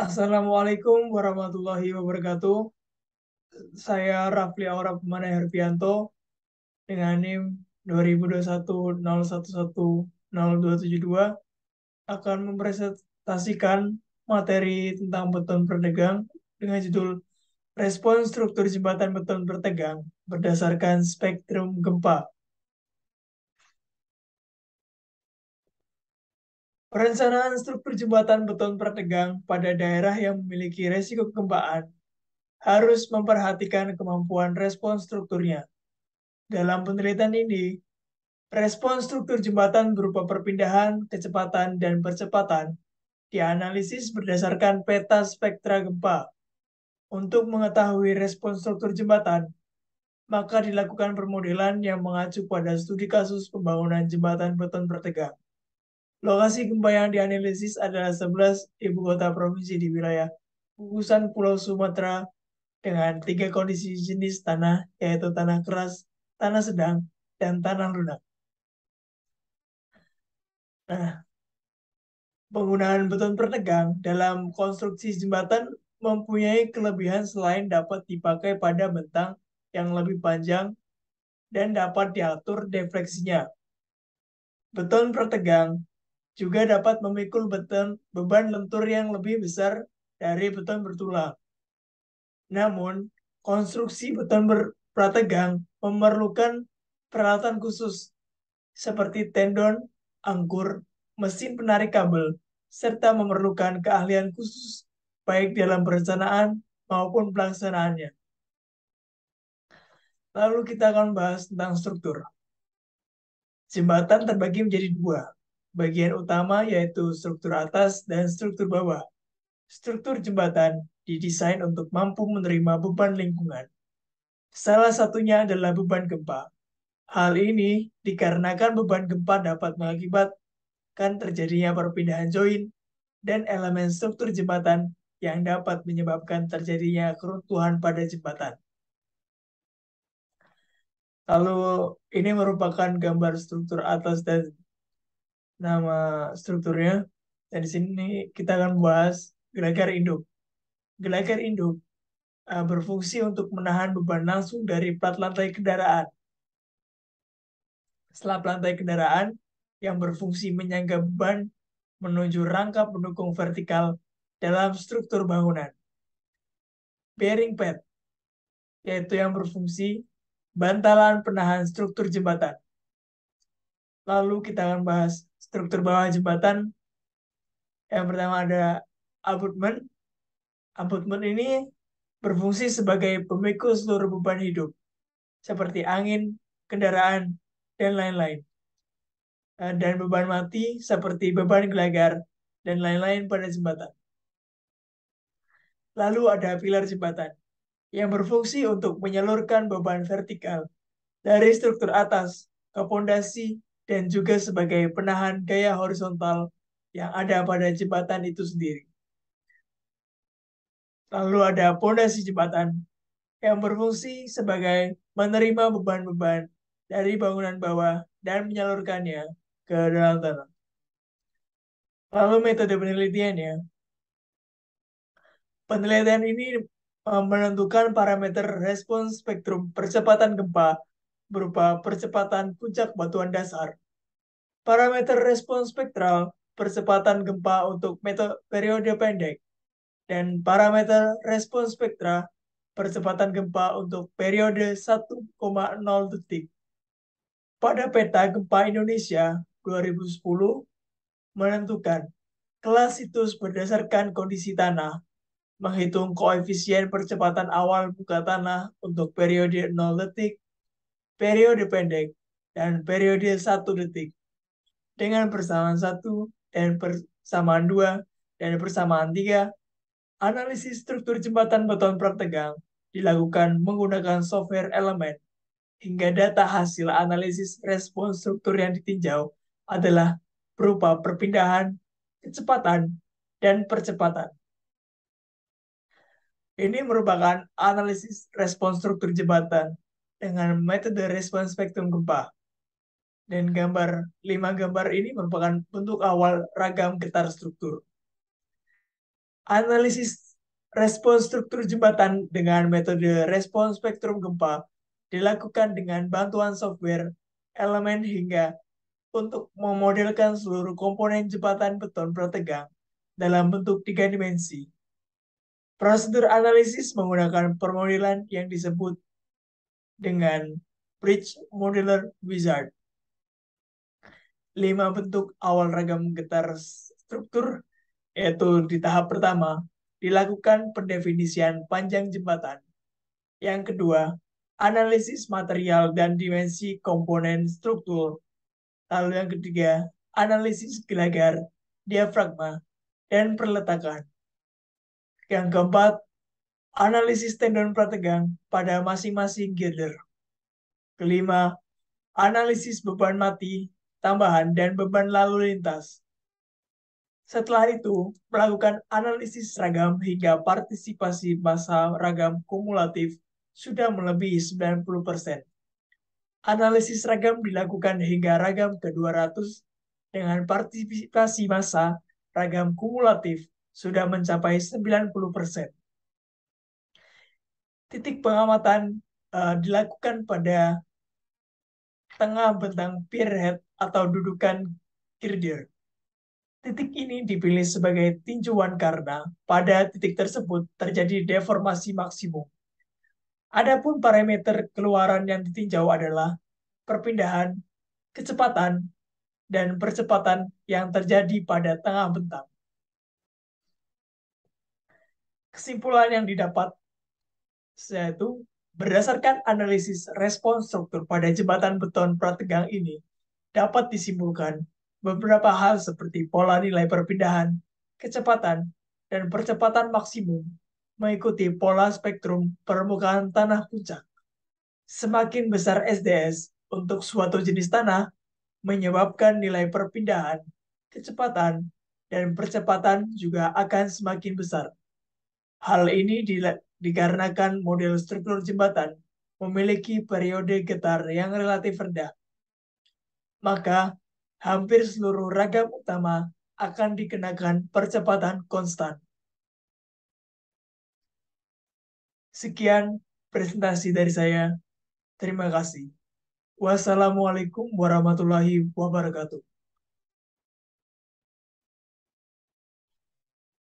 Assalamualaikum warahmatullahi wabarakatuh. Saya Rafli Aura Pemana Herbianto dengan NIM 2021011022 akan mempresentasikan materi tentang beton bertegang dengan judul Respons Struktur Jembatan Beton Bertegang berdasarkan Spektrum Gempa. Perencanaan struktur jembatan beton bertegang pada daerah yang memiliki resiko kegempaan harus memperhatikan kemampuan respons strukturnya. Dalam penelitian ini, respons struktur jembatan berupa perpindahan, kecepatan, dan percepatan dianalisis berdasarkan peta spektra gempa. Untuk mengetahui respons struktur jembatan, maka dilakukan permodelan yang mengacu pada studi kasus pembangunan jembatan beton bertegang. Lokasi gempa yang dianalisis adalah 11 ibu kota provinsi di wilayah gugusan Pulau Sumatera dengan 3 kondisi jenis tanah, yaitu tanah keras, tanah sedang, dan tanah lunak. Nah, penggunaan beton bertegang dalam konstruksi jembatan mempunyai kelebihan selain dapat dipakai pada bentang yang lebih panjang dan dapat diatur defleksinya. Beton bertegang juga dapat memikul beban lentur yang lebih besar dari beton bertulang. Namun, konstruksi beton bertegang memerlukan peralatan khusus seperti tendon, angkur, mesin penarik kabel, serta memerlukan keahlian khusus baik dalam perencanaan maupun pelaksanaannya. Lalu kita akan bahas tentang struktur. Jembatan terbagi menjadi dua. Bagian utama yaitu struktur atas dan struktur bawah. Struktur jembatan didesain untuk mampu menerima beban lingkungan. Salah satunya adalah beban gempa. Hal ini dikarenakan beban gempa dapat mengakibatkan terjadinya perpindahan join dan elemen struktur jembatan yang dapat menyebabkan terjadinya keruntuhan pada jembatan. Lalu ini merupakan gambar struktur atas dan nama strukturnya. Dan di sini kita akan membahas gelagar induk. Gelagar induk berfungsi untuk menahan beban langsung dari plat lantai kendaraan. Selap lantai kendaraan yang berfungsi menyangga beban menuju rangka pendukung vertikal dalam struktur bangunan. Bearing pad, yaitu yang berfungsi bantalan penahan struktur jembatan. Lalu kita akan bahas struktur bawah jembatan. Yang pertama ada abutment. Abutment ini berfungsi sebagai pemikul seluruh beban hidup, seperti angin, kendaraan, dan lain-lain. Dan beban mati seperti beban gelagar dan lain-lain pada jembatan. Lalu ada pilar jembatan yang berfungsi untuk menyalurkan beban vertikal dari struktur atas ke pondasi dan juga sebagai penahan gaya horizontal yang ada pada jembatan itu sendiri. Lalu ada pondasi jembatan yang berfungsi sebagai menerima beban-beban dari bangunan bawah dan menyalurkannya ke dalam tanah. Lalu metode penelitiannya, penelitian ini menentukan parameter respons spektrum percepatan gempa berupa percepatan puncak batuan dasar. Parameter respons spektral percepatan gempa untuk periode pendek dan parameter respons spektra percepatan gempa untuk periode 1,0 detik. Pada peta gempa Indonesia 2010 menentukan kelas situs berdasarkan kondisi tanah, menghitung koefisien percepatan awal buka tanah untuk periode 0 detik, periode pendek, dan periode 1 detik dengan persamaan 1 dan persamaan 2 dan persamaan 3. Analisis struktur jembatan beton bertegang dilakukan menggunakan software elemen hingga data hasil analisis respons struktur yang ditinjau adalah berupa perpindahan, kecepatan, dan percepatan. Ini merupakan analisis respons struktur jembatan dengan metode respons spektrum gempa. Dan 5 gambar ini merupakan bentuk awal ragam getar struktur. Analisis respons struktur jembatan dengan metode respons spektrum gempa dilakukan dengan bantuan software, elemen hingga untuk memodelkan seluruh komponen jembatan beton prategang dalam bentuk 3 dimensi. Prosedur analisis menggunakan permodelan yang disebut dengan Bridge Modeler Wizard. 5 bentuk awal ragam getar struktur, yaitu di tahap pertama, dilakukan pendefinisian panjang jembatan. Yang kedua, analisis material dan dimensi komponen struktur. Lalu yang ketiga, analisis gelagar, diafragma, dan perletakan. Yang keempat, analisis tendon prategang pada masing-masing girder. Kelima, analisis beban mati, tambahan, dan beban lalu lintas. Setelah itu, melakukan analisis ragam hingga partisipasi massa ragam kumulatif sudah melebihi 90%. Analisis ragam dilakukan hingga ragam ke-200 dengan partisipasi massa ragam kumulatif sudah mencapai 90%. Titik pengamatan dilakukan pada tengah bentang pierhead atau dudukan girder. Titik ini dipilih sebagai tinjauan karena pada titik tersebut terjadi deformasi maksimum. Adapun parameter keluaran yang ditinjau adalah perpindahan, kecepatan, dan percepatan yang terjadi pada tengah bentang. Kesimpulan yang didapat yaitu berdasarkan analisis respons struktur pada jembatan beton prategang ini dapat disimpulkan beberapa hal seperti pola nilai perpindahan, kecepatan, dan percepatan maksimum mengikuti pola spektrum permukaan tanah puncak. Semakin besar SDS untuk suatu jenis tanah menyebabkan nilai perpindahan, kecepatan, dan percepatan juga akan semakin besar. Hal ini dikarenakan model struktur jembatan memiliki periode getar yang relatif rendah. Maka, hampir seluruh ragam utama akan dikenakan percepatan konstan. Sekian presentasi dari saya. Terima kasih. Wassalamualaikum warahmatullahi wabarakatuh.